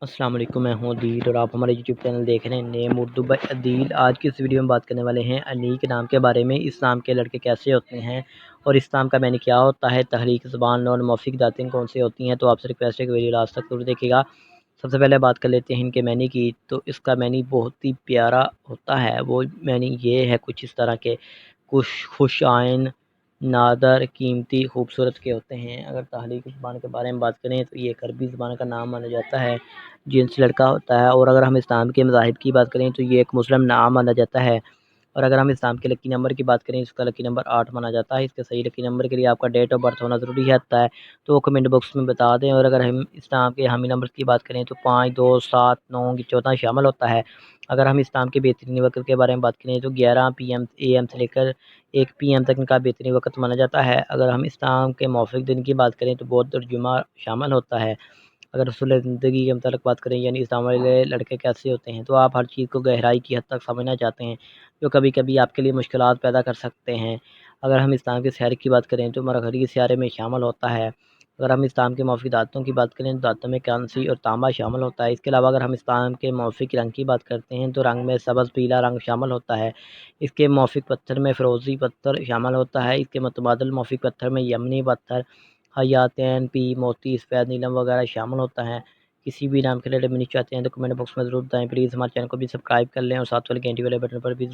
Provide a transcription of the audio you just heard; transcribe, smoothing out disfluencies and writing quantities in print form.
السلام علیکم، میں ہوں عدیل اور آپ ہمارے یوٹیوب چینل دیکھ رہے ہیں نیم اردو بائی عدیل۔ آج کی اس ویڈیو میں بات کرنے والے ہیں انیق نام کے بارے میں۔ اسلام کے لڑکے کیسے ہوتے ہیں اور اسلام کا معنی کیا ہوتا ہے، تحریک زبان اور موافق داتیں کون سے ہوتی ہیں۔ تو آپ سے ریکویسٹ ہے کہ ویڈیو لاسٹ تک ضرور دیکھیے گا۔ سب سے پہلے بات کر لیتے ہیں ان کے معنی کی۔ تو اس کا معنی بہت ہی پیارا ہوتا ہے۔ وہ معنی یہ ہے کچھ اس طرح کے خوش آئین، نادر، قیمتی، خوبصورت کے ہوتے ہیں۔ اگر تحریک زبان کے بارے میں بات کریں تو یہ ایک عربی زبان کا نام مانا جاتا ہے جنس لڑکا ہوتا ہے۔ اور اگر ہم اسلام کے مذاہب کی بات کریں تو یہ ایک مسلم نام مانا جاتا ہے۔ اور اگر ہم اسلام کے لکی نمبر کی بات کریں اس کا لکی نمبر 8 مانا جاتا ہے۔ اس کے صحیح لکی نمبر کے لیے آپ کا ڈیٹ آف برتھ ہونا ضروری ہے تو وہ کمنٹ باکس میں بتا دیں۔ اور اگر ہم اسلام کے حامی نمبر کی بات کریں تو 5، 2، 7، 9، 14 شامل ہوتا ہے۔ اگر ہم اسلام کے بہترین وقت کے بارے میں بات کریں تو 11 PM سے لے کر 1 PM تک ان کا بہترین وقت مانا جاتا ہے۔ اگر ہم اسلام کے موافق دن کی بات کریں تو بدھ اور جمعہ شامل ہوتا ہے۔ اگر اصول زندگی کے متعلق بات کریں یعنی اسلام والے لڑکے کیسے ہوتے ہیں، تو آپ ہر چیز کو گہرائی کی حد تک سمجھنا چاہتے ہیں جو کبھی کبھی آپ کے لیے مشکلات پیدا کر سکتے ہیں۔ اگر ہم اسلام کے سیارے کی بات کریں تو مرغی سیارے میں شامل ہوتا ہے۔ اگر ہم اسلام کے موافق دانتوں کی بات کریں تو دانتوں میں کانسی اور تانبا شامل ہوتا ہے۔ اس کے علاوہ اگر ہم اسلام کے موافق رنگ کی بات کرتے ہیں تو رنگ میں سبز، پیلا رنگ شامل ہوتا ہے۔ اس کے موافق پتھر میں فیروزی پتھر شامل ہوتا ہے۔ اس کے متبادل موافق پتھر میں یمنی پتھر، حیاتین، پی، موتی، سفید نیلم وغیرہ شامل ہوتا ہے۔ کسی بھی نام کے لیے منی چاہتے ہیں تو کمنٹ باکس میں ضرور بتائیں۔ پلیز ہمارے چینل کو بھی سبسکرائب کر لیں اور ساتھ والے گھنٹی والے بٹن پر بھی